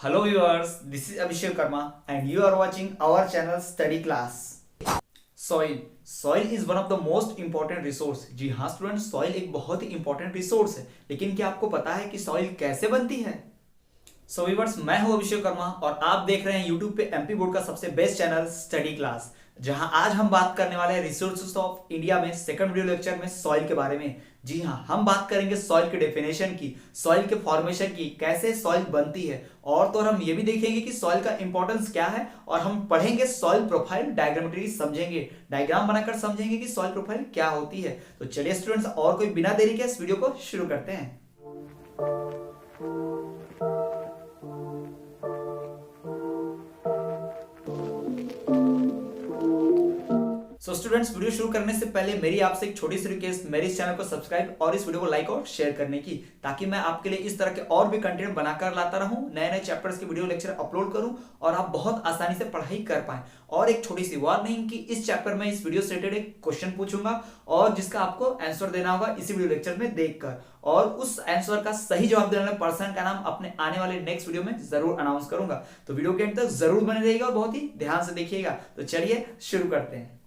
Hello viewers, this is Abhishek Karma and you are watching our channel Study Class. Soil is one of the most important resource. जी हाँ student, soil एक बहुत ही important resource है, लेकिन क्या आपको पता है कि सॉइल कैसे बनती है? सो व्यूअर्स, मैं हूं अभिषेक वर्मा और आप देख रहे हैं यूट्यूब पे एमपी बोर्ड का सबसे बेस्ट चैनल स्टडी क्लास, जहां आज हम बात करने वाले हैं रिसोर्सेज ऑफ इंडिया में सेकंड वीडियो लेक्चर में सॉइल के बारे में। जी हां, हम बात करेंगे सॉइल के डेफिनेशन की, सॉइल के फॉर्मेशन की, कैसे सॉइल बनती है, और तो हम ये भी देखेंगे कि सॉइल का इंपॉर्टेंस क्या है, और हम पढ़ेंगे सॉइल प्रोफाइल डायग्रामेट्री, समझेंगे डायग्राम बनाकर समझेंगे कि सॉइल प्रोफाइल क्या होती है। तो चलिए स्टूडेंट्स, और कोई बिना देरी के इस वीडियो को शुरू करते हैं। सो स्टूडेंट्स, वीडियो शुरू करने से पहले मेरी आपसे एक छोटी सी रिक्वेस्ट, मेरे इस चैनल को सब्सक्राइब और इस वीडियो को लाइक और शेयर करने की, ताकि मैं आपके लिए इस तरह के और भी कंटेंट बनाकर लाता रहूं, नए नए चैप्टर्स के वीडियो लेक्चर अपलोड करूं और आप बहुत आसानी से पढ़ाई कर पाएं। और एक छोटी सी वार्निंग कि इस चैप्टर में इस वीडियो से रिलेटेड एक क्वेश्चन पूछूंगा और जिसका आपको आंसर देना होगा इसी वीडियो लेक्चर में देखकर, और उस आंसर का सही जवाब देने वाले पर्सन का नाम अपने आने वाले नेक्स्ट वीडियो में जरूर अनाउंस करूंगा। तो वीडियो के एंड तक जरूर बने रहिएगा और बहुत ही ध्यान से देखिएगा। तो चलिए शुरू करते हैं।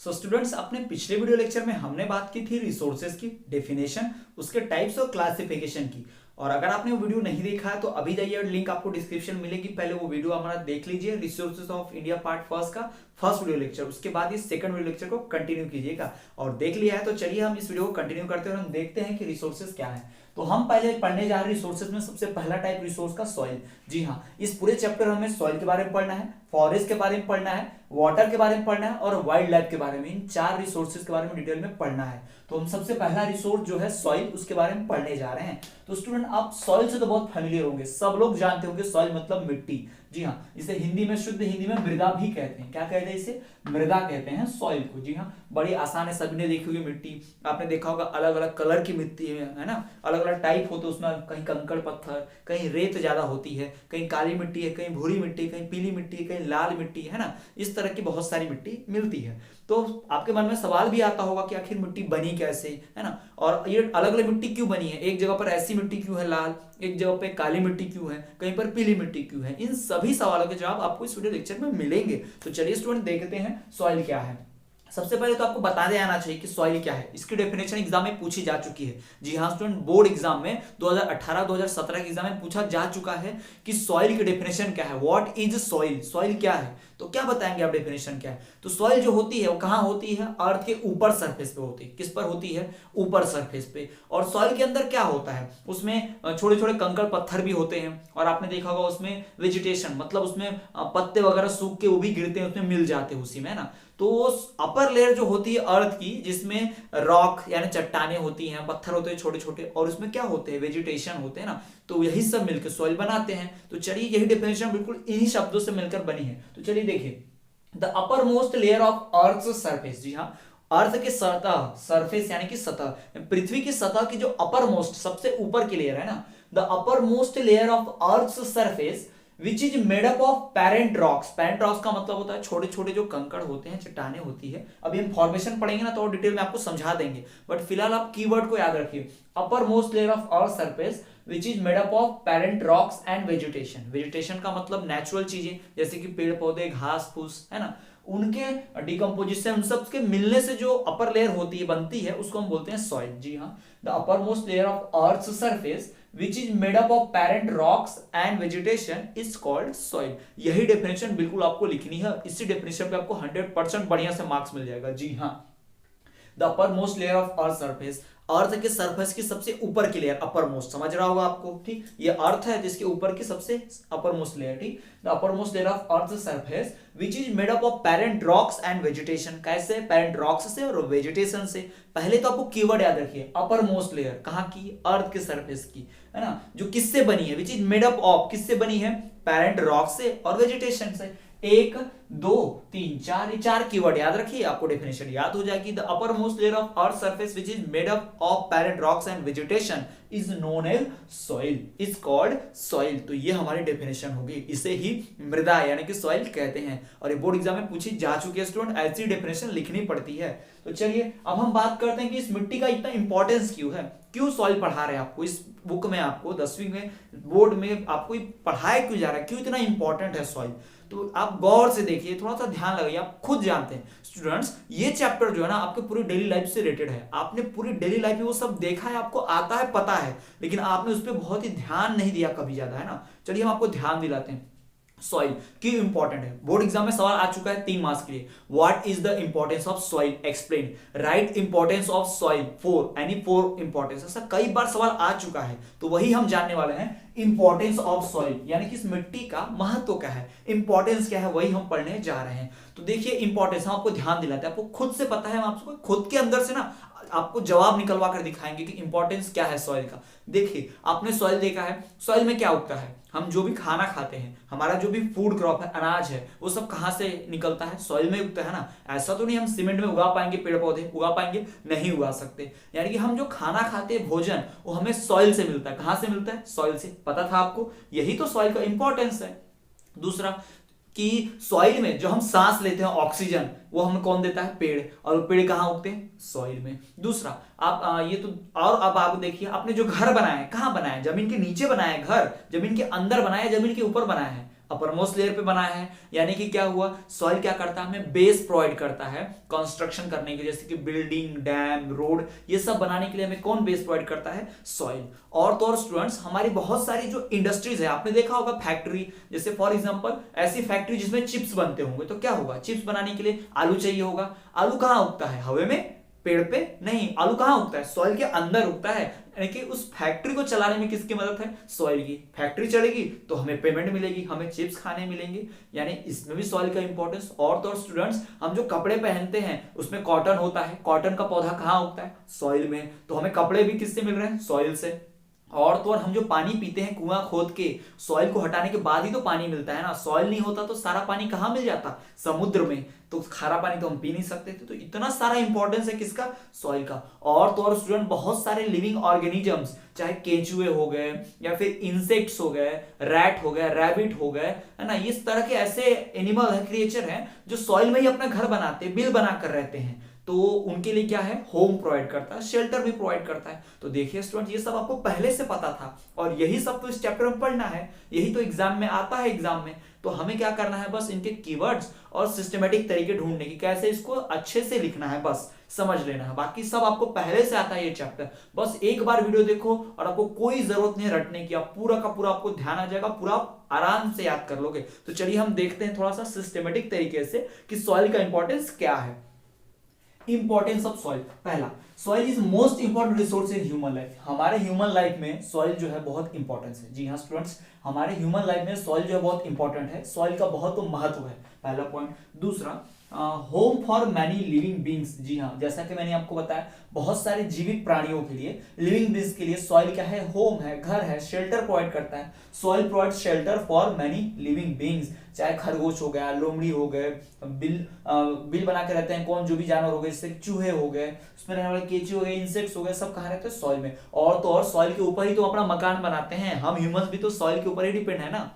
सो स्टूडेंट्स, अपने पिछले वीडियो लेक्चर में हमने बात की थी रिसोर्सेज की डेफिनेशन, उसके टाइप्स और क्लासिफिकेशन की, और अगर आपने वो वीडियो नहीं देखा है तो अभी जाइए, लिंक आपको डिस्क्रिप्शन मिलेगी, पहले वो वीडियो हमारा देख लीजिए, resources of India part first का फर्स्ट वीडियो लेक्चर, उसके बाद ये सेकंड वीडियो लेक्चर को कंटिन्यू कीजिएगा। और देख लिया है तो चलिए हम इस वीडियो को कंटिन्यू करते हैं और हम देखते हैं कि रिसोर्सेज क्या है। तो हम पहले पढ़ने जा रहे हैं रिसोर्सेज में सबसे पहला टाइप रिसोर्स का सॉइल। जी हाँ, इस पूरे चैप्टर में हमें सॉइल के बारे में पढ़ना है, फॉरेस्ट के बारे में पढ़ना है, वाटर के बारे में पढ़ना है और वाइल्ड लाइफ के बारे में, इन चार रिसोर्सेज के बारे में डिटेल में पढ़ना है। तो हम सबसे पहला रिसोर्स जो है सॉइल, उसके बारे में पढ़ने जा रहे हैं। तो स्टूडेंट, आप सॉइल से तो बहुत फेमिलियर होंगे, सब लोग जानते होंगे सॉइल मतलब मिट्टी। जी हाँ, इसे हिंदी में, शुद्ध हिंदी में मृदा भी कहते हैं। क्या कहते हैं इसे? मृदा कहते हैं सॉइल को। जी हाँ, बड़ी आसान है, सभी ने देखी होगी मिट्टी, आपने देखा होगा अलग अलग कलर की मिट्टी है ना, अलग अलग टाइप होते हैं उसमें, कहीं कंकड़ पत्थर, कहीं रेत ज्यादा होती है, कहीं काली मिट्टी है, कहीं भूरी मिट्टी, कहीं पीली मिट्टी है, कहीं लाल मिट्टी है ना, इस तरह की बहुत सारी मिट्टी मिलती है। तो आपके मन में सवाल भी आता होगा कि आखिर मिट्टी बनी कैसे, है ना, और ये अलग अलग मिट्टी क्यों बनी है, एक जगह पर ऐसी मिट्टी क्यों है लाल, एक जगह पे काली मिट्टी क्यों है, कहीं पर पीली मिट्टी क्यों है, इन सभी सवालों के जवाब आपको इस वीडियो लेक्चर में मिलेंगे। तो चलिए स्टूडेंट, देखते हैं सॉइल क्या है। सबसे पहले तो आपको बता देना आना चाहिए कि सॉइल क्या है, इसकी डेफिनेशन एग्जाम में पूछी जा चुकी है। जी हाँ स्टूडेंट, बोर्ड एग्जाम में 2018-2017 के एग्जाम में पूछा जा चुका है कि सॉइल की डेफिनेशन क्या है, व्हाट इज सॉइल, सॉइल क्या है। तो क्या बताएंगे आप डेफिनेशन क्या है? तो सॉइल जो होती है वो कहाँ होती है? अर्थ के ऊपर सरफेस पे होती है। किस पर होती है? ऊपर सरफेस पे। और सॉइल के अंदर क्या होता है? उसमें छोटे छोटे कंकड़ पत्थर भी होते हैं, और आपने देखा होगा उसमें वेजिटेशन, मतलब उसमें पत्ते वगैरह सूख के वो भी गिरते हैं, उसमें मिल जाते हैं उसी में, है ना। तो अपर लेयर जो होती है अर्थ की, जिसमें रॉक यानी चट्टाने होती हैं, पत्थर होते हैं छोटे छोटे, और उसमें क्या होते हैं? वेजिटेशन होते हैं ना, तो यही सब मिलकर सॉइल बनाते हैं। तो चलिए, यही डेफिनेशन बिल्कुल इन्हीं शब्दों से मिलकर बनी है। तो चलिए देखिए, the upper most layer of earth surface. जी हाँ, अर्थ के सतह, सरफेस यानी कि सतह, पृथ्वी की सतह की जो अपर मोस्ट, सबसे ऊपर की लेयर है ना, the upper most layer of earth surface which is made up of parent rocks. Parent rocks का मतलब होता है छोटे छोटे जो कंकड़ होते हैं, चट्टाने होती है। अभी हम फॉर्मेशन पढ़ेंगे ना तो और डिटेल में आपको समझा देंगे, बट फिलहाल आप कीवर्ड को याद रखिए, अपर most layer of earth surface which is made up of parent rocks and vegetation. Vegetation का मतलब नेचुरल चीजें, जैसे कि पेड़ पौधे, घास फूस, है ना, उनके डिकम्पोजिशन, उन सब के मिलने से जो अपर लेयर होती है, बनती है, उसको हम बोलते हैं सॉइल। जी हाँ, the upper most layer of earth surface which is made up of parent rocks and vegetation is called soil। यही डेफिनेशन बिल्कुल आपको लिखनी है, इसी डेफिनेशन पे आपको 100% बढ़िया से मार्क्स मिल जाएगा। जी हाँ, the upper most layer of earth surface, earth के सरफेस की सबसे ऊपर की लेयर, अपर मोस्ट, समझ रहा होगा आपको, ठीक, ये अर्थ है जिसके ऊपर की सबसे अपर मोस्ट लेयर, ठीक, the upper most layer of earth surface which is made up of parent rocks and vegetation. कैसे? पेरेंट रॉक्स से और वेजिटेशन से। पहले तो आपको कीवर्ड याद रखिए, अपर मोस्ट लेयर कहाँ की? अर्थ के सरफेस की, है ना, जो किससे बनी है? Which is made up of, किससे बनी है? पेरेंट रॉक से और वेजिटेशन से। एक, दो, तीन, चार, ये चार कीवर्ड याद रखिए, आपको डेफिनेशन याद हो जाएगी। The upper most layer of earth surface which is made up of parent rocks and vegetation is known as soil, is called soil. तो ये हमारी डेफिनेशन होगी, इसे ही मृदा यानी कि सॉइल कहते हैं, और ये बोर्ड एग्जाम में पूछी जा चुकी है स्टूडेंट, ऐसी डेफिनेशन लिखनी पड़ती है। तो चलिए अब हम बात करते हैं कि इस मिट्टी का इतना इंपॉर्टेंस क्यों है। क्यों सॉइल पढ़ा रहे हैं आपको इस बुक में, आपको 10वीं में बोर्ड में आपको पढ़ाया क्यों जा रहा है, क्यों इतना इंपॉर्टेंट है सॉइल। तो आप गौर से देखिए, थोड़ा सा ध्यान लगाइए, आप खुद जानते हैं स्टूडेंट्स ये चैप्टर जो है ना आपके पूरी डेली लाइफ से रिलेटेड है। आपने पूरी डेली लाइफ में वो सब देखा है, आपको आता है, पता है, लेकिन आपने उस पर बहुत ही ध्यान नहीं दिया कभी ज्यादा, है ना। चलिए हम आपको ध्यान दिलाते हैं। सॉइल क्यों इंपॉर्टेंट है, बोर्ड एग्जाम में सवाल आ चुका है 3 मार्क्स के लिए। What is the importance of soil, explain, right importance of soil, 4 importance, ऐसा कई बार सवाल आ चुका है। तो वही हम जानने वाले हैं, इंपॉर्टेंस ऑफ सॉइल यानी कि इस मिट्टी का महत्व क्या है, इंपॉर्टेंस क्या है, वही हम पढ़ने जा रहे हैं। तो देखिए इंपॉर्टेंस हम आपको ध्यान दिलाते हैं, आपको खुद से पता है, हम आपको खुद के अंदर से ना आपको जवाब निकलवा कर दिखाएंगे कि इंपॉर्टेंस क्या है सॉइल का। देखिए आपने सॉइल देखा है, सॉइल में क्या उगता है, हम जो भी खाना खाते हैं, हमारा जो भी फूड क्रॉप है, अनाज है, वो सब कहां से निकलता है, सॉइल में उगता है ना। ऐसा तो नहीं हम सीमेंट में उगा पाएंगे, पेड़ पौधे उगा पाएंगे, नहीं उगा सकते। यानी कि हम जो खाना खाते हैं, भोजन, वो हमें सॉइल से मिलता है। कहां से मिलता है, सॉइल से। पता था आपको, यही तो सॉइल का इंपॉर्टेंस है। दूसरा कि सॉइल में जो हम सांस लेते हैं ऑक्सीजन, वो हमें कौन देता है, पेड़, और पेड़ कहाँ उगते हैं, सॉइल में। दूसरा आप ये तो, और अब आप देखिए आपने जो घर बनाया है, कहाँ बनाया है, जमीन के नीचे बनाया है घर, जमीन के अंदर बनाया है, जमीन के ऊपर बनाया है, अपर मोस्ट लेयर पे बनाया है। यानी कि क्या हुआ, सॉइल क्या करता है, हमें बेस प्रोवाइड करता है कंस्ट्रक्शन करने के लिए, जैसे कि बिल्डिंग, डैम, रोड, ये सब बनाने के लिए हमें कौन बेस प्रोवाइड करता है, सॉइल। और तो और स्टूडेंट्स, हमारी बहुत सारी जो इंडस्ट्रीज है, आपने देखा होगा फैक्ट्री, जैसे फॉर एग्जांपल ऐसी फैक्ट्री जिसमें चिप्स बनते होंगे, तो क्या होगा, चिप्स बनाने के लिए आलू चाहिए होगा। आलू कहां उगता है, हवा में, पेड़ पे नहीं, आलू कहां उगता है, सॉइल के अंदर उगता है। यानी कि उस फैक्ट्री को चलाने में किसकी मदद है, सॉइल की। फैक्ट्री चलेगी तो हमें पेमेंट मिलेगी, हमें चिप्स खाने मिलेंगे, यानी इसमें भी सॉइल का इंपॉर्टेंस। और तो और स्टूडेंट्स, हम जो कपड़े पहनते हैं उसमें कॉटन होता है, कॉटन का पौधा कहां उगता है, सॉइल में, तो हमें कपड़े भी किससे मिल रहे हैं, सॉइल से। और तो और हम जो पानी पीते हैं कुआं खोद के, सॉइल को हटाने के बाद ही तो पानी मिलता है ना। सॉइल नहीं होता तो सारा पानी कहां मिल जाता, समुद्र में, तो खारा पानी तो हम पी नहीं सकते थे। तो इतना सारा इंपॉर्टेंस है किसका, सॉइल का। और तो और स्टूडेंट, बहुत सारे लिविंग ऑर्गेनिजम्स, चाहे केंचुए हो गए या फिर इंसेक्ट्स हो गए, रैट हो गए, रैबिट हो गए, है ना, इस तरह के ऐसे एनिमल है, क्रिएचर हैं जो सॉइल में ही अपना घर बनाते हैं, बिल बनाकर रहते हैं। तो उनके लिए क्या है, होम प्रोवाइड करता है, शेल्टर भी प्रोवाइड करता है। तो देखिए स्टूडेंट, ये सब आपको पहले से पता था, और यही सब तो इस चैप्टर में पढ़ना है, यही तो एग्जाम में आता है एग्जाम में। तो हमें क्या करना है, बस इनके कीवर्ड्स और सिस्टमेटिक तरीके ढूंढने की, कैसे इसको अच्छे से लिखना है, बस समझ लेना है। बाकी सब आपको पहले से आता है ये चैप्टर, बस एक बार वीडियो देखो और आपको कोई जरूरत नहीं रटने की, आप पूरा का पूरा आपको ध्यान आ जाएगा, पूरा आराम से याद कर लोगे। तो चलिए हम देखते हैं थोड़ा सा सिस्टमेटिक तरीके से कि सॉइल का इंपॉर्टेंस क्या है। इंपॉर्टेंस ऑफ सॉइल, पहला, soil is most important resource in human life. हमारे ह्यूमन लाइफ में सॉइल जो है बहुत इंपॉर्टेंस है। जी हाँ स्टूडेंट्स, हमारे ह्यूमन लाइफ में सॉइल जो है बहुत इंपॉर्टेंट है, सॉइल का बहुत महत्व है, पहला पॉइंट। दूसरा, home for many living beings. जी हाँ, जैसा कि मैंने आपको बताया, बहुत सारे जीवित प्राणियों के लिए, लिविंग बींग्स के लिए सॉइल क्या है, होम है, घर है, शेल्टर प्रोवाइड करता है। Soil provide shelter for many living beings, चाहे खरगोश हो गया, लोमड़ी हो गए, बिल बना के रहते हैं कौन, जो भी जानवर हो गए, जैसे चूहे हो गए, उसमें रहने वाले केंचुए हो गए, इंसेक्ट्स हो गए, सब कहाँ रहते हैं, सॉइल में। और तो और सॉइल के ऊपर ही तो अपना मकान बनाते हैं, हम ह्यूमंस भी तो सॉइल के ऊपर ही डिपेंड है ना।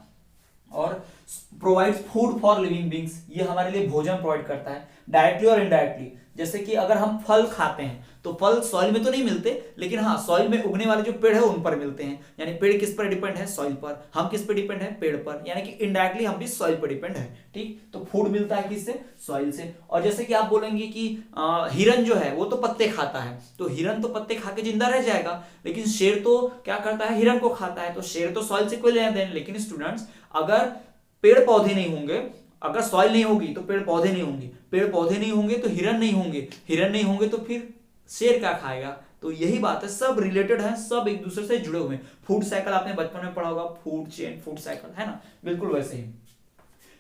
और provides food for living beings, ये हमारे लिए भोजन प्रोवाइड करता है, डायरेक्टली और इनडायरेक्टली। जैसे कि अगर हम फल खाते हैं तो फल सॉइल में तो नहीं मिलते, लेकिन हाँ सॉइल में उगने वाले जो पेड़ है उन पर मिलते हैं। यानी पेड़ किस पर डिपेंड है, सॉइल पर, हम किस पर डिपेंड है, पेड़ पर, यानी कि इनडायरेक्टली हम भी सॉइल पर डिपेंड है। ठीक, तो फूड मिलता है किससे, सॉइल से। और जैसे कि आप बोलेंगे कि हिरन जो है वो तो पत्ते खाता है, तो हिरन तो पत्ते खा के जिंदा रह जाएगा, लेकिन शेर तो क्या करता है, हिरन को खाता है, तो शेर तो सॉइल से कोई लेना देना। लेकिन स्टूडेंट्स, अगर पेड़ पौधे नहीं होंगे, अगर सॉइल नहीं होगी तो पेड़ पौधे नहीं होंगे, पेड़ पौधे नहीं होंगे तो हिरन नहीं होंगे, हिरन नहीं होंगे तो फिर शेर क्या खाएगा। तो यही बात है, सब रिलेटेड है, सब एक दूसरे से जुड़े हुए हैं। फूड साइकिल आपने बचपन में पढ़ा होगा, फूड चेन, फूड साइकिल, है ना, बिल्कुल वैसे ही।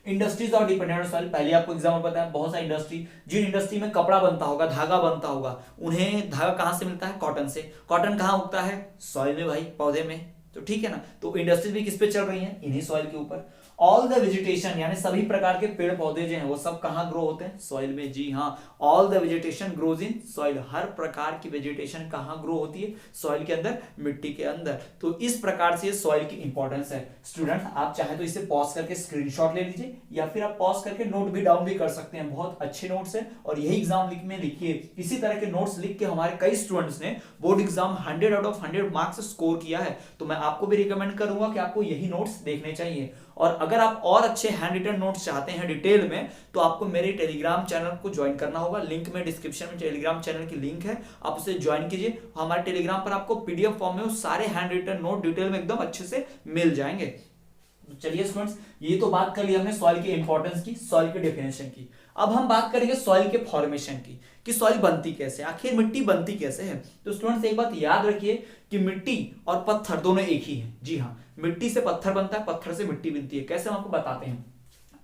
इंडस्ट्रीज और डिपेंडेंट ऑन सॉइल, पहले आपको एग्जाम्पल पता है, बहुत सारी इंडस्ट्री, जिन इंडस्ट्री में कपड़ा बनता होगा, धागा बनता होगा, उन्हें धागा कहां से मिलता है, कॉटन से। कॉटन कहां उगता है, सॉइल में भाई, पौधे में, तो ठीक है ना। तो इंडस्ट्रीज भी किस पे चल रही है, इन्हीं सॉइल के ऊपर। ऑल द वेजिटेशन यानी सभी प्रकार के पेड़ पौधे जो हैं वो सब कहाँ ग्रो होते हैं, सॉइल में। जी हाँ, all the vegetation grows in soil, हर प्रकार की वेजिटेशन कहाँ ग्रो होती है, सॉइल के अंदर, मिट्टी के अंदर। तो इस प्रकार से सॉइल की इंपॉर्टेंस है। स्टूडेंट आप चाहे तो इसे पॉज करके स्क्रीनशॉट ले लीजिए या फिर आप पॉज करके नोट भी डाउन भी कर सकते हैं, बहुत अच्छे नोट्स हैं और यही एग्जाम में लिखिए। इसी तरह के नोट्स लिख के हमारे कई स्टूडेंट्स ने board exam 100 out of 100 marks score किया है। तो मैं आपको भी रिकमेंड करूंगा कि आपको यही नोट्स देखने चाहिए। और अगर आप और अच्छे हैंड रिटन नोट्स चाहते हैं डिटेल में, तो आपको मेरे टेलीग्राम चैनल को ज्वाइन करना होगा। लिंक में डिस्क्रिप्शन में टेलीग्राम चैनल की लिंक है, आप उसे ज्वाइन कीजिए। हमारे टेलीग्राम पर आपको पीडीएफ फॉर्म में वो सारे हैंड रिटन नोट डिटेल में एकदम अच्छे से मिल जाएंगे। तो चलिए स्टूडेंट्स, ये तो बात कर ली हमने सॉइल की इंपॉर्टेंस की, सॉइल की डेफिनेशन की। अब हम बात करेंगे सॉइल के फॉर्मेशन की, कि सॉइल बनती कैसे, आखिर मिट्टी बनती कैसे है। तो स्टूडेंट्स एक बात याद रखिए कि मिट्टी और पत्थर दोनों एक ही है। जी हाँ, मिट्टी से पत्थर बनता है, पत्थर से मिट्टी बनती है। कैसे हम आपको बताते हैं।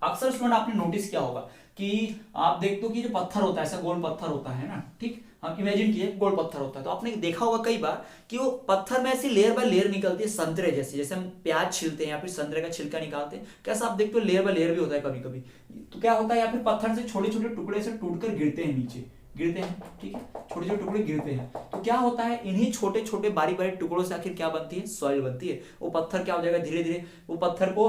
अक्सर स्टूडेंट आपने नोटिस किया होगा कि आप देखते हो कि जो पत्थर होता है, ऐसा गोल पत्थर होता है ना, ठीक, हम इमेजिन किए गोल पत्थर होता है, तो आपने देखा होगा कई बार कि वो पत्थर में ऐसी लेयर बाय लेयर निकलती है, संतरे जैसी, जैसे हम प्याज छिलते हैं या फिर संतरे का छिलका निकालते हैं, कैसा आप देखते हो लेयर बाय लेयर भी होता है कभी कभी। तो क्या होता है, या फिर पत्थर से छोटे छोटे टुकड़े से टूटकर गिरते हैं नीचे, गिरते हैं, ठीक है, छोटे छोटे टुकड़े गिरते हैं। तो क्या होता है, इन्हीं छोटे छोटे बारीक बारीक टुकड़ों से आखिर क्या बनती है, सॉइल बनती है। वो पत्थर क्या हो जाएगा, धीरे धीरे वो पत्थर को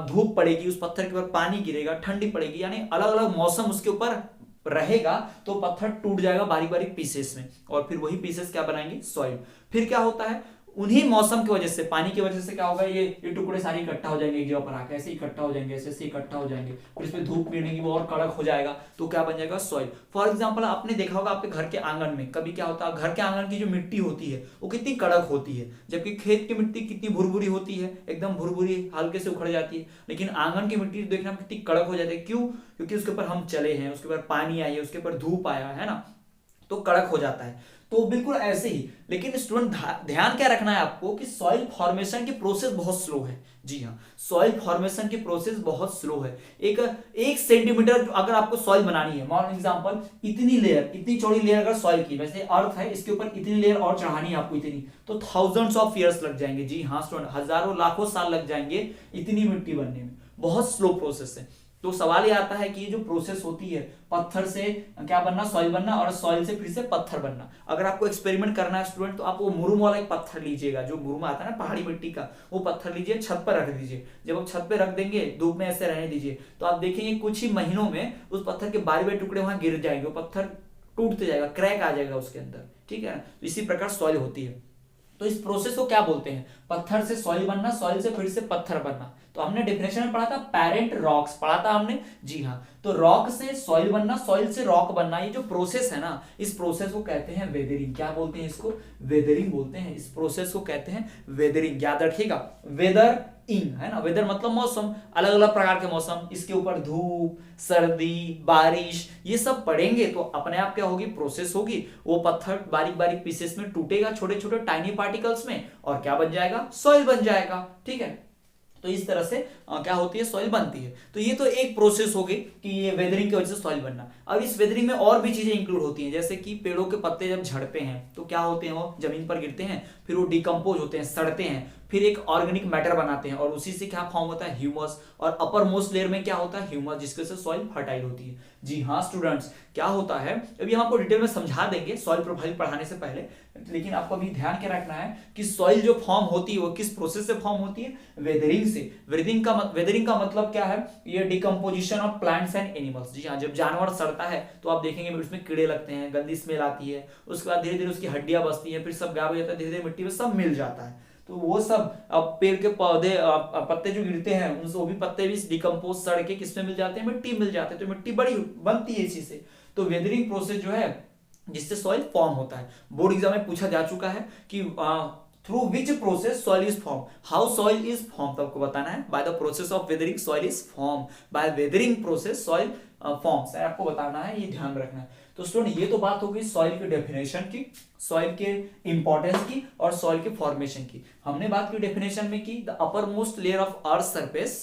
धूप पड़ेगी, उस पत्थर के ऊपर पानी गिरेगा, ठंडी पड़ेगी, यानी अलग अलग मौसम उसके ऊपर रहेगा, तो पत्थर टूट जाएगा बारीक बारीक पीसेस में, और फिर वही पीसेस क्या बनाएंगे, सॉइल। फिर क्या होता है, उन्हीं मौसम की वजह से, पानी की वजह से क्या होगा, ये टुकड़े सारे इकट्ठा हो जाएंगे एक जगह पर आकर, ऐसे इकट्ठा हो जाएंगे, ऐसे ऐसे इकट्ठा हो जाएंगे, फिर इसमें धूप मिलेगी, वो और कड़क हो जाएगा, तो क्या बन जाएगा, सॉइल। फॉर एग्जांपल आपने देखा होगा आपके घर के आंगन में कभी क्या होता है, घर के आंगन की जो मिट्टी होती है वो कितनी कड़क होती है, जबकि खेत की मिट्टी कितनी भुरभुरी होती है, एकदम भुरभुरी, हल्के से उखड़ जाती है। लेकिन आंगन की मिट्टी देखना कितनी कड़क हो जाती है, क्यों, क्योंकि उसके ऊपर हम चले हैं, उसके ऊपर पानी आई है, उसके ऊपर धूप आया है ना, तो कड़क हो जाता है। तो बिल्कुल ऐसे ही, लेकिन स्टूडेंट ध्यान क्या रखना है आपको कि सॉइल फॉर्मेशन की प्रोसेस बहुत स्लो है। जी हाँ, सॉइल फॉर्मेशन की प्रोसेस बहुत स्लो है। एक सेंटीमीटर अगर आपको सॉइल बनानी है, फॉर एग्जांपल इतनी लेयर, इतनी चौड़ी लेयर अगर सॉइल की, वैसे अर्थ है, इसके ऊपर इतनी लेयर और चढ़ानी है आपको इतनी, तो थाउजेंड्स ऑफ ईयर्स लग जाएंगे। जी हाँ स्टूडेंट, हजारों लाखों साल लग जाएंगे इतनी मिट्टी बनने में, बहुत स्लो प्रोसेस है। तो सवाल ये आता है कि ये जो प्रोसेस होती है, पत्थर से क्या बनना, सॉइल बनना, और सॉइल से फिर से पत्थर बनना। अगर आपको एक्सपेरिमेंट करना है स्टूडेंट, तो आप वो मुरुम वाला एक पत्थर लीजिएगा, जो मुरुम आता है ना पहाड़ी मिट्टी का, वो पत्थर लीजिए, छत पर रख दीजिए। जब आप छत पर रख देंगे, धूप में ऐसे रहने दीजिए, तो आप देखेंगे कुछ ही महीनों में उस पत्थर के बारी बारी टुकड़े वहां गिर जाएंगे, वो पत्थर टूटते जाएगा, क्रैक आ जाएगा उसके अंदर, ठीक है। तो इसी प्रकार सॉइल होती है। तो इस प्रोसेस को क्या बोलते हैं, पत्थर से सॉइल बनना, सॉइल से फिर से पत्थर बनना। तो हमने डेफिनेशन में पढ़ा था, पेरेंट रॉक्स पढ़ा था हमने। जी हाँ, तो रॉक से सॉइल बनना, सॉइल से रॉक बनना, ये जो प्रोसेस है ना, इस प्रोसेस को कहते हैं वेदरिंग। क्या बोलते हैं इसको, वेदरिंग बोलते हैं। इस प्रोसेस को कहते हैं वेदरिंग, याद रखिएगा। वेदर इंग है ना, वेदर मतलब मौसम, अलग अलग प्रकार के मौसम, इसके ऊपर धूप, सर्दी, बारिश, ये सब पड़ेंगे तो अपने आप क्या होगी, प्रोसेस होगी, वो पत्थर बारीक बारीक पीसेस में टूटेगा, छोटे छोटे टाइनी पार्टिकल्स में, और क्या बन जाएगा, सॉइल बन जाएगा, ठीक है। तो इस तरह से क्या होती है, सॉइल बनती है। तो ये तो एक प्रोसेस हो गई कि ये वेदरिंग की वजह से सॉइल बनना। अब इस वेदरिंग में और भी चीजें इंक्लूड होती हैं, जैसे कि पेड़ों के पत्ते जब झड़ते हैं तो क्या होते हैं, वो जमीन पर गिरते हैं, फिर वो डिकम्पोज होते हैं, सड़ते हैं, फिर एक ऑर्गेनिक मैटर बनाते हैं, और उसी से क्या फॉर्म होता है, ह्यूमस। और अपर मोस्ट लेयर में क्या होता है, ह्यूमस, जिसकी वजह से सॉइल फर्टाइल होती है। जी हाँ स्टूडेंट्स, क्या होता है अभी हम आपको डिटेल में समझा देंगे सॉइल प्रोफाइल पढ़ाने से पहले, लेकिन आपको अभी ध्यान क्या रखना है कि सॉइल जो फॉर्म होती है वो किस प्रोसेस से फॉर्म होती है, वेदरिंग से। वेदरिंग का मतलब क्या है, ये decomposition of plants and animals. जी हाँ, जब जानवर सड़ता है तो आप देखेंगे उसमें कीड़े लगते हैं, गंदी स्मेल आती है, उसके बाद धीरे धीरे उसकी हड्डियां बचती हैं, फिर सब गायब हो जाता है, धीरे धीरे मिट्टी में सब मिल जाता है। तो वो सब अब पेड़ के पौधे पत्ते जो गिरते हैं, उनसे वो भी पत्ते भी डिकम्पोज सड़ के किसमें मिल जाते हैं, मिट्टी मिल जाते हैं, तो मिट्टी बड़ी बनती है इसी से। तो वेदरिंग प्रोसेस जो है जिससे सॉइल फॉर्म होता है, बोर्ड एग्जाम में पूछा जा चुका है कि through which process soil is form, how soil is form, तो आपको बताना है by the process of weathering soil is form, by weathering process soil forms, आपको बताना है, ये ध्यान रखना है। तो स्टूडेंट ये तो बात हो गई सॉइल की डेफिनेशन की, सॉइल के इंपॉर्टेंस की, और सॉइल के फॉर्मेशन की। हमने बात की डेफिनेशन में की, the upper most layer of earth surface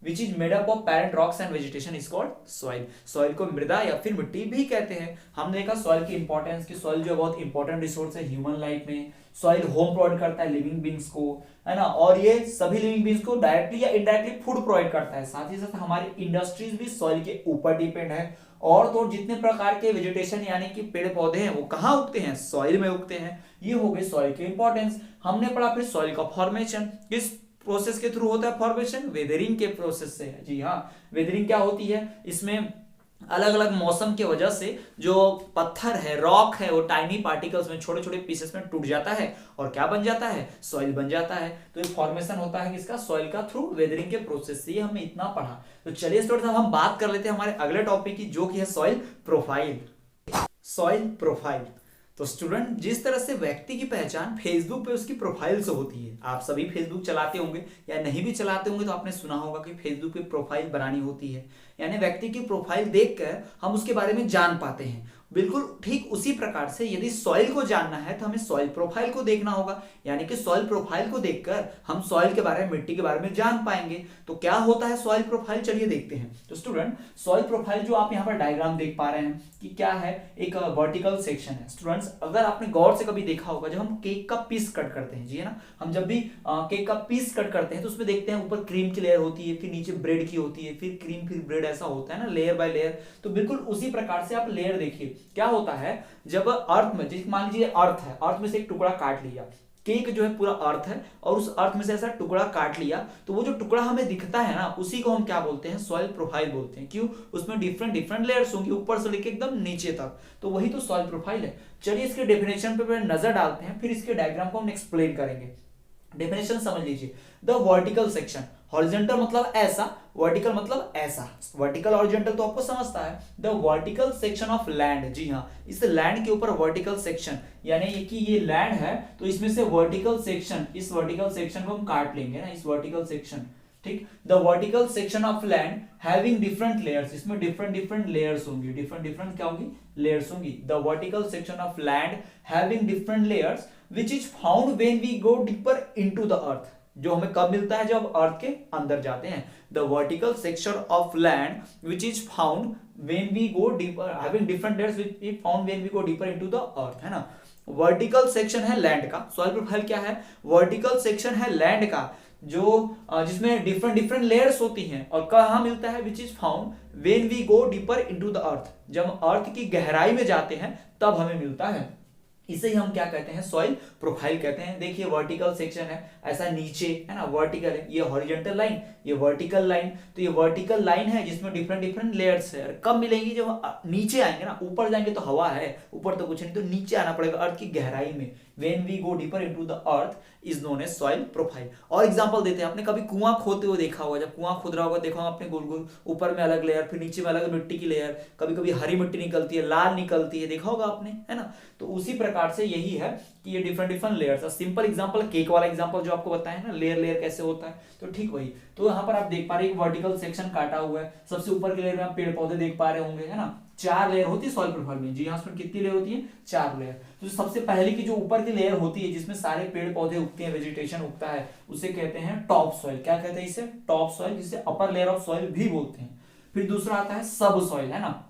which is made up of parent rocks and vegetation is called soil. Soil को मृदा या फिर मिट्टी भी कहते हैं। हमने देखा सॉइल की इंपॉर्टेंस की सॉइल जो बहुत इंपॉर्टेंट रिसोर्स है ह्यूमन लाइफ में। सॉइल होम प्रोवाइड करता है लिविंग बींग्स को, है ना, और ये सभी लिविंग बींग्स को डायरेक्टली या इनडायरेक्टली फूड प्रोवाइड करता है। साथ ही साथ हमारी इंडस्ट्रीज भी सॉइल के ऊपर डिपेंड है। और तो जितने प्रकार के वेजिटेशन यानी कि पेड़ पौधे हैं वो कहाँ उगते हैं, सॉइल में उगते हैं। ये हो गई सॉइल की इंपॉर्टेंस। हमने पढ़ा फिर सॉइल का फॉर्मेशन किस प्रोसेस के थ्रू होता है फॉर्मेशन, वेदरिंग के प्रोसेस से। जी हाँ, वेदरिंग क्या होती है, इसमें अलग अलग मौसम की वजह से जो पत्थर है, रॉक है, वो टाइनी पार्टिकल्स में छोटे छोटे पीसेस में टूट जाता है और क्या बन जाता है, सॉइल बन जाता है। तो ये फॉर्मेशन होता है किसका, सॉइल का, थ्रू वेदरिंग के प्रोसेस से। ये हमने इतना पढ़ा। तो चलिए स्टूडेंट्स अब हम बात कर लेते हैं हमारे अगले टॉपिक की, जो कि है सॉइल प्रोफाइल। Soil profile. तो स्टूडेंट जिस तरह से व्यक्ति की पहचान फेसबुक पे उसकी प्रोफाइल से होती है, आप सभी फेसबुक चलाते होंगे या नहीं भी चलाते होंगे तो आपने सुना होगा कि फेसबुक पे प्रोफाइल बनानी होती है, यानी व्यक्ति की प्रोफाइल देखकर हम उसके बारे में जान पाते हैं। बिल्कुल ठीक उसी प्रकार से यदि सॉइल को जानना है तो हमें सॉइल प्रोफाइल को देखना होगा, यानी कि सॉइल प्रोफाइल को देखकर हम सॉइल के बारे में, मिट्टी के बारे में जान पाएंगे। तो क्या होता है सॉइल प्रोफाइल, चलिए देखते हैं। तो स्टूडेंट सॉइल प्रोफाइल जो आप यहाँ पर डायग्राम देख पा रहे हैं कि क्या है, एक वर्टिकल सेक्शन है। स्टूडेंट्स अगर आपने गौर से कभी देखा होगा, जब हम केक का पीस कट करते हैं, जी है ना, हम जब भी केक का पीस कट करते हैं तो उसमें देखते हैं ऊपर क्रीम की लेयर होती है, फिर नीचे ब्रेड की होती है, फिर क्रीम, फिर ब्रेड, ऐसा होता है ना, लेयर बाय लेयर। तो बिल्कुल उसी प्रकार से आप लेयर देखिए। क्या होता है जब अर्थ में, जैसे मान लीजिए अर्थ है, अर्थ में से एक टुकड़ा काट लिया, केक जो है पूरा अर्थ है और उस अर्थ में से ऐसा टुकड़ा काट लिया, तो वो जो टुकड़ा हमें दिखता है ना, उसी को हम क्या बोलते हैं, सॉइल प्रोफाइल बोलते हैं। क्यों, उसमें डिफरेंट डिफरेंट लेयर्स होंगी ऊपर से लेके एकदम नीचे तक, तो वही तो सॉइल प्रोफाइल है। चलिए इसके डेफिनेशन पे नजर डालते हैं, फिर इसके डायग्राम को हम एक्सप्लेन करेंगे। डेफिनेशन समझ लीजिए। द वर्टिकल सेक्शन, हॉरिजॉन्टल मतलब ऐसा, वर्टिकल मतलब ऐसा। वर्टिकल हॉरिजॉन्टल तो आपको समझता है। The vertical section of land, जी हाँ, इस लैंड के ऊपर वर्टिकल सेक्शन, यानी कि ये लैंड है तो इसमें से वर्टिकल सेक्शन, इस वर्टिकल सेक्शन को हम काट लेंगे ना, इस वर्टिकल सेक्शन, ठीक। The vertical section of land having different layers, इसमें डिफरेंट डिफरेंट लेयर्स होंगी, डिफरेंट डिफरेंट क्या होंगी, लेयर्स होंगी। The vertical section of land having different layers which is found when we go deeper into the earth, जो हमें कब मिलता है, जब अर्थ के अंदर जाते हैं। The vertical section of land which is found when we go deeper, having different layers which is found when we go deeper into the earth, है ना। वर्टिकल सेक्शन है लैंड का, सॉइल प्रोफाइल क्या है, वर्टिकल सेक्शन है land का, जो जिसमें डिफरेंट डिफरेंट लेयर्स होती हैं, और कहाँ मिलता है, which is found when we go deeper into the earth, जब अर्थ की गहराई में जाते हैं तब हमें मिलता है। इसे ही हम क्या कहते हैं, सॉइल प्रोफाइल कहते हैं। देखिए वर्टिकल सेक्शन है, ऐसा नीचे है ना, वर्टिकल है, ये हॉरिजॉन्टल लाइन, ये वर्टिकल लाइन, तो ये वर्टिकल लाइन है जिसमें डिफरेंट डिफरेंट लेयर्स है। कब मिलेंगी, जब नीचे आएंगे ना, ऊपर जाएंगे तो हवा है, ऊपर तो कुछ नहीं, तो नीचे आना पड़ेगा अर्थ की गहराई में। When we go deeper into the earth is known as soil profile। और एग्जांपल देते हैं, आपने कभी कुआं खोदते हुए देखा होगा, जब कुआं खुद रहा होगा देखा होगा आपने, गोल गोल ऊपर में अलग लेयर, फिर नीचे में अलग मिट्टी की लेयर, कभी कभी हरी मिट्टी निकलती है, लाल निकलती है, देखा होगा आपने, है ना। तो उसी प्रकार से यही है कि ये different different layers. Simple example, cake वाला एग्जांपल जो आपको बताया ना, लेयर लेयर कैसे होता है, तो ठीक वही। तो यहाँ पर आप देख पा रहे हैं वर्टिकल सेक्शन काटा हुआ है, सबसे ऊपर के लेयर में आप पेड़ पौधे देख पा रहे होंगे, है ना। 4 लेयर होती है सॉइल प्रोफाइल में, जी हाँ, उसमें कितनी लेयर होती है, 4 लेयर। तो सबसे पहले की जो ऊपर की लेयर होती है जिसमें सारे पेड़ पौधे उगते हैं, वेजिटेशन उगता है, उसे कहते हैं टॉप सॉइल। क्या कहते हैं इसे, टॉप सॉइल, जिसे अपर लेयर ऑफ सॉइल भी बोलते हैं। फिर दूसरा आता है सब सॉइल, है ना।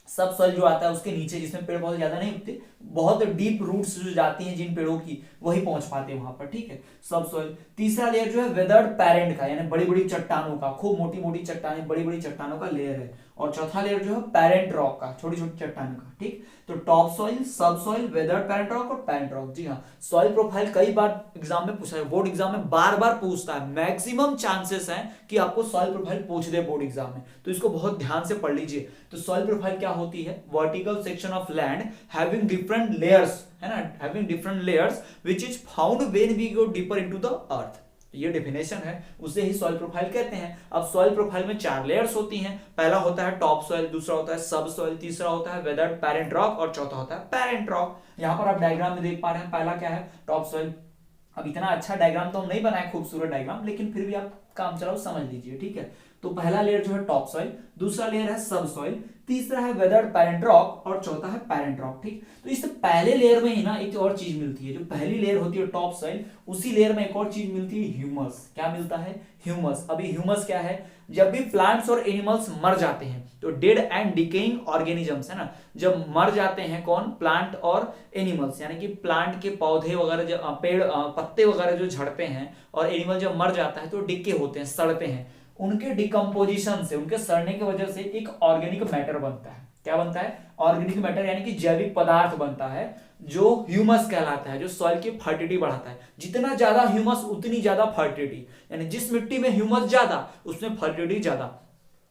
सब सॉइल जो आता है उसके नीचे, जिसमें पेड़ पौधे ज्यादा नहीं उगते, बहुत डीप रूट्स जो जाती हैं जिन पेड़ों की, वही पहुंच पाते हैं वहां पर, ठीक है, सब सॉइल। तीसरा लेयर जो है वेदर्ड पैरेंट का, यानी बड़ी बड़ी चट्टानों का, खूब मोटी मोटी चट्टानें, बड़ी बड़ी चट्टानों का लेयर है। और चौथा लेयर जो है पैरेंट रॉक का, छोटी छोटी चट्टानों का, ठीक। तो टॉप सॉइल, सब सॉइल, वेदर्ड पैरेंट रॉक और पैरेंट रॉक, जी हाँ। सॉइल प्रोफाइल कई बार एग्जाम में पूछा है, बोर्ड एग्जाम में बार बार पूछता है, मैक्सिमम चांसेस हैं कि आपको सॉइल प्रोफाइल पूछ दे बोर्ड एग्जाम में, तो इसको बहुत ध्यान से पढ़ लीजिए। तो सॉइल प्रोफाइल क्या होती है, vertical section of land having different layers, है ना, having different layers which is found when we go deeper into the earth. ये डेफिनेशन है, उसे ही सॉइल प्रोफाइल कहते हैं। अब सॉइल प्रोफाइल में 4 लेयर्स होती हैं। पहला होता है टॉप सॉइल, दूसरा होता है सब सॉइल, तीसरा होता है वेदर्ड पैरेंट रॉक और चौथा होता है पैरेंट रॉक। यहाँ पर आप डायग्राम में देख पा रहे हैं, पहला क्या है, टॉप सॉइल। अब इतना अच्छा डायग्राम तो हम नहीं बनाए, खूबसूरत डायग्राम, लेकिन फिर भी आप काम चलाओ, समझ लीजिए, ठीक है। तो पहला लेयर जो है टॉप सॉइल, दूसरा लेयर है सब सॉइल, तीसरा है वेदर्ड पैरेंट रॉक और चौथा है पैरेंट रॉक, ठीक। तो इस पहले लेयर में ही ना एक और चीज मिलती है, जो पहली लेयर होती है टॉप सॉइल, उसी लेयर में एक और चीज मिलती है, ह्यूमस। क्या मिलता है, ह्यूमस। अभी ह्यूमस क्या है, जब भी प्लांट्स और एनिमल्स मर जाते हैं तो डेड एंड डिकेइंग ऑर्गेनिजम्स है ना, जब मर जाते हैं कौन, प्लांट और एनिमल्स, यानी कि प्लांट के पौधे वगैरह जो पेड़ पत्ते वगैरह जो झड़ते हैं और एनिमल जब मर जाता है तो डिके होते हैं, सड़ते हैं, उनके डिकम्पोजिशन से, उनके सड़ने की वजह से एक ऑर्गेनिक मैटर बनता है। क्या बनता है? ऑर्गेनिक मैटर, यानी कि जैविक पदार्थ बनता है जो ह्यूमस कहलाता है, जो सॉइल की फर्टिलिटी बढ़ाता है। जितना ज्यादा ह्यूमस उतनी ज्यादा फर्टिलिटी, यानी जिस मिट्टी में ह्यूमस ज्यादा उसमें फर्टिलिटी ज्यादा।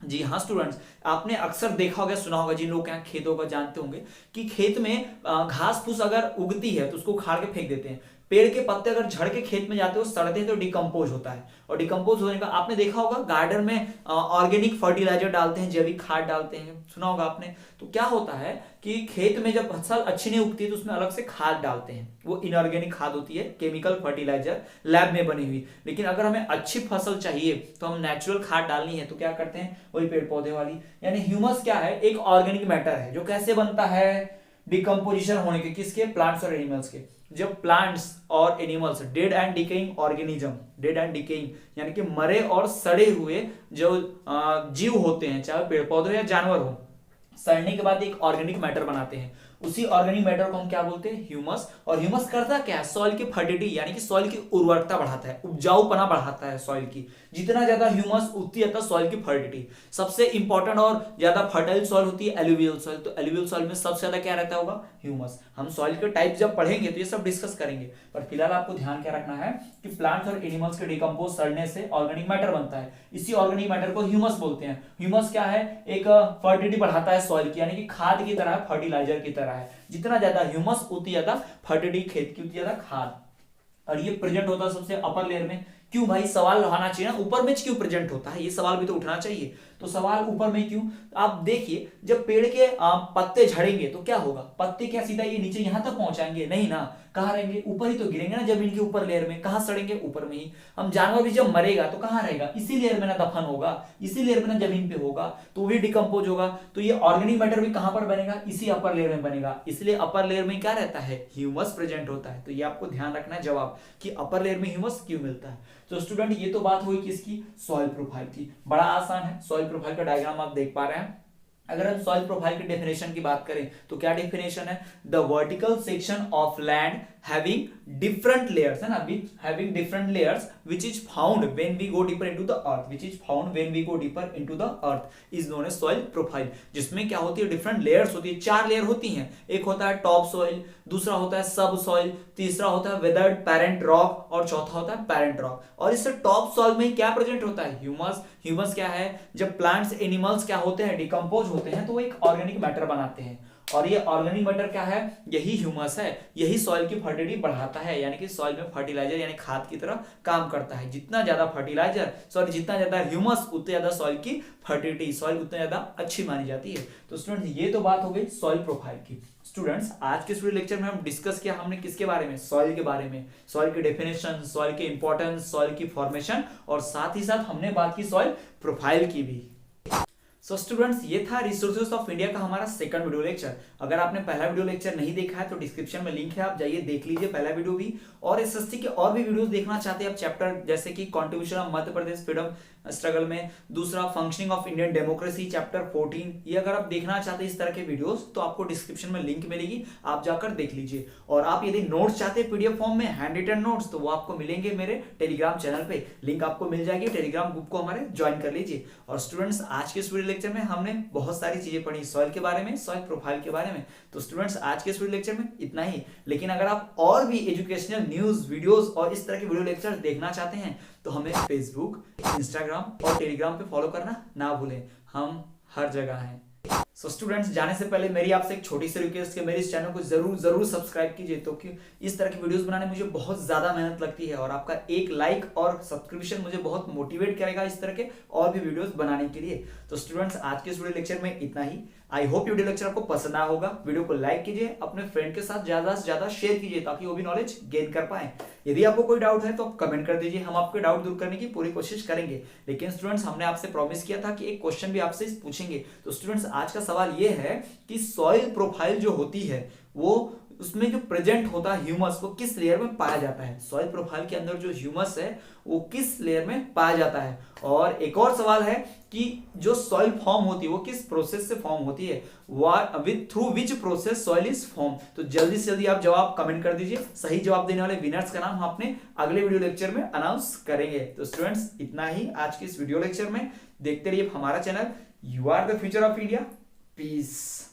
जी हाँ स्टूडेंट्स, आपने अक्सर देखा होगा, सुना होगा, जिन लोग यहाँ खेतों का जानते होंगे कि खेत में घास फूस अगर उगती है तो उसको उखाड़ के फेंक देते हैं। पेड़ के पत्ते अगर झड़ के खेत में जाते हो, सड़ते हैं तो डिकम्पोज होता है, और डिकम्पोज होने का आपने देखा होगा गार्डन में ऑर्गेनिक फर्टिलाइजर डालते हैं, जैविक खाद डालते हैं, सुना होगा आपने। तो क्या होता है कि खेत में जब फसल अच्छी नहीं उगती है तो उसमें अलग से खाद डालते हैं, वो इनऑर्गेनिक खाद होती है, केमिकल फर्टिलाइजर लैब में बनी हुई। लेकिन अगर हमें अच्छी फसल चाहिए तो हम नेचुरल खाद डालनी है तो क्या करते हैं, वही पेड़ पौधे वाली, यानी ह्यूमस क्या है, एक ऑर्गेनिक मैटर है जो कैसे बनता है, डिकम्पोजिशन होने के, किसके, प्लांट्स और एनिमल्स के। जब प्लांट्स और animals dead and decaying organism, dead and decaying यानी कि मरे और सड़े हुए जो जीव होते हैं, चाहे पेड़ पौधे या जानवर हो, सड़ने के बाद एक ऑर्गेनिक मैटर बनाते हैं, उसी ऑर्गेनिक मैटर को हम क्या बोलते हैं, ह्यूमस। और ह्यूमस करता क्या है, सॉइल की फर्टिलिटी यानी कि सॉइल की उर्वरकता बढ़ाता है, उपजाऊपना बढ़ाता है सॉइल की। जितना ज्यादा ह्यूमस उतनी ज्यादा सॉइल की फर्टिलिटी। सबसे इंपॉर्टेंट और ज्यादा फर्टाइल सॉइल होती है एलुवियल सॉइल, तो एलुवियल सॉइल में सबसे ज्यादा क्या रहता होगा, ह्यूमस। हम सॉइल के टाइप जब पढ़ेंगे तो ये सब डिस्कस करेंगे, पर फिलहाल आपको ध्यान क्या रखना है कि प्लांट्स और एनिमल्स के डिकम्पोज सड़ने से ऑर्गेनिक मैटर बनता है, इसी ऑर्गेनिक मैटर को ह्यूमस बोलते हैं। ह्यूमस क्या है, एक फर्टिलिटी बढ़ाता है सॉइल की, यानी कि खाद की तरह, फर्टिलाइजर की तरह है। जितना ज्यादा ह्यूमस उतनी ज्यादा फर्टिलिटी खेत की, उतनी ज्यादा खाद। और ये प्रेजेंट होता है सबसे अपर लेयर में। क्यों भाई, सवाल आना चाहिए ना, ऊपर में क्यों प्रेजेंट होता है, ये सवाल भी तो उठना चाहिए। तो सवाल ऊपर में क्यों, आप देखिए जब पेड़ के पत्ते झड़ेंगे तो क्या होगा, पत्ते क्या सीधा ये नीचे यहां तक पहुंचाएंगे, नहीं ना, कहां रहेंगे, ऊपर ही तो गिरेंगे ना, जमीन के ऊपर लेयर में। कहां सड़ेंगे, ऊपर में ही। हम जानवर भी जब मरेगा तो कहां रहेगा, इसी लेयर में ना दफन होगा, इसी लेयर में ना जमीन पे होगा, तो भी डिकम्पोज होगा। तो ये ऑर्गेनिक मैटर भी कहां पर बनेगा, इसी अपर लेयर में बनेगा। इसलिए अपर लेयर में क्या रहता है, ह्यूमस प्रेजेंट होता है। तो ये आपको ध्यान रखना है जवाब, कि अपर लेयर में ह्यूमस क्यों मिलता है। तो स्टूडेंट ये तो बात हुई किसकी, सॉइल प्रोफाइल की। बड़ा आसान है, सॉइल प्रोफाइल का डायग्राम आप देख पा रहे हैं। अगर हम सॉइल प्रोफाइल की डेफिनेशन की बात करें तो क्या डेफिनेशन है, the vertical section of land having different layers है ना, having different layers which is found when we go deeper into the earth, which is found when we go deeper into the earth is known as soil profile। जिसमें क्या होती है, different layers होती है, 4 layer होती हैं। एक होता है टॉप सॉइल, दूसरा होता है सब सॉइल, तीसरा होता है वेदर्ड पेरेंट रॉक, और चौथा होता है पेरेंट रॉक। और इससे टॉप सॉइल में क्या प्रेजेंट होता है, ह्यूमस। ह्यूमस क्या है, जब प्लांट्स एनिमल्स क्या होते हैं, डिकम्पोज होते हैं तो वो एक ऑर्गेनिक मैटर बनाते हैं, और ये ऑर्गेनिक मैटर क्या है, यही ह्यूमस है, यही सॉइल की फर्टिलिटी बढ़ाता है, यानी कि सॉइल में फर्टिलाइजर यानी खाद की तरह काम करता है। जितना ज्यादा फर्टिलाइजर, सॉरी जितना ज्यादा ह्यूमस, उतनी ज्यादा सॉइल की फर्टिलिटी, सॉइल उतनी ज्यादा अच्छी मानी जाती है। तो स्टूडेंट्स ये तो बात हो गई सॉइल प्रोफाइल की। स्टूडेंट्स आज के वीडियो लेक्चर में हम डिस्कस किया हमने किसके बारे में, सॉइल के बारे में, सॉइल की डेफिनेशन, सॉइल की इंपॉर्टेंस, सॉइल की फॉर्मेशन, और साथ ही साथ हमने बात की सॉइल प्रोफाइल की भी। सो स्टूडेंट्स ये था रिसोर्सेज ऑफ इंडिया का हमारा सेकंड वीडियो लेक्चर। अगर आपने पहला वीडियो लेक्चर नहीं देखा है तो डिस्क्रिप्शन में लिंक है, आप जाइए देख लीजिए पहला वीडियो भी। और एसएससी के और भी वीडियोस देखना चाहते हैं आप, चैप्टर जैसे कि contribution of Madhya Pradesh freedom struggle में, दूसरा functioning of Indian democracy chapter 14, ये अगर आप देखना चाहते हैं इस तरह के वीडियोस तो आपको डिस्क्रिप्शन में लिंक मिलेगी, आप जाकर देख लीजिए। और आप यदि नोट्स चाहते हैं पीडीएफ फॉर्म में, हैंड रिटन नोट्स, तो वो आपको मिलेंगे मेरे टेलीग्राम चैनल पे, लिंक आपको मिल जाएगी, टेलीग्राम ग्रुप को हमारे ज्वाइन कर लीजिए। और स्टूडेंट्स आज के इस वीडियो लेक्चर में हमने बहुत सारी चीजें पढ़ी सॉइल के बारे में, सॉइल प्रोफाइल के बारे में। तो स्टूडेंट्स आज के इस वीडियो लेक्चर में इतना ही, लेकिन अगर आप और भी एजुकेशनल न्यूज वीडियोस और इस तरह के वीडियो लेक्चर देखना चाहते हैं तो हमें फेसबुक, इंस्टाग्राम और टेलीग्राम पे फॉलो करना ना भूलें, हम हर जगह हैं। सो स्टूडेंट्स जाने से पहले मेरी आपसे एक छोटी सी रिक्वेस्ट है, मेरे इस चैनल को जरूर सब्सक्राइब कीजिए, तो कि इस तरह की वीडियोस बनाने में मुझे बहुत ज्यादा मेहनत लगती है, और आपका एक लाइक और सब्सक्रिप्शन मुझे बहुत मोटिवेट करेगा इस तरह के और भी वीडियोस बनाने के लिए। तो स्टूडेंट्स आज के इस वीडियो लेक्चर में इतना ही। आई होप वीडियो लेक्चर आपको पसंद आया होगा। वीडियो को लाइक कीजिए, अपने फ्रेंड के साथ ज्यादा से ज्यादा शेयर कीजिए ताकि वो भी नॉलेज गेन कर पाए। यदि आपको कोई डाउट है तो आप कमेंट कर दीजिए, हम आपके डाउट दूर करने की पूरी कोशिश करेंगे। लेकिन स्टूडेंट्स हमने आपसे प्रॉमिस किया था कि एक क्वेश्चन भी आपसे पूछेंगे। तो स्टूडेंट्स आज का सवाल ये है कि सॉइल प्रोफाइल जो होती है वो उसमें जो प्रेजेंट होता है ह्यूमस वो किस लेयर में पाया जाता है, सॉइल प्रोफाइल के अंदर जो ह्यूमस है वो किस लेयर में पाया जाता है। और एक और सवाल है कि जो सॉइल फॉर्म होती है वो किस प्रोसेस से फॉर्म होती है, with through which process soil is form. तो जल्दी से जल्दी आप जवाब कमेंट कर दीजिए, सही जवाब देने वाले विनर्स का नाम हम अपने अगले वीडियो लेक्चर में अनाउंस करेंगे। तो स्टूडेंट्स इतना ही आज की इस वीडियो लेक्चर में, देखते रहिए हमारा channel, you are the future of India. Piece.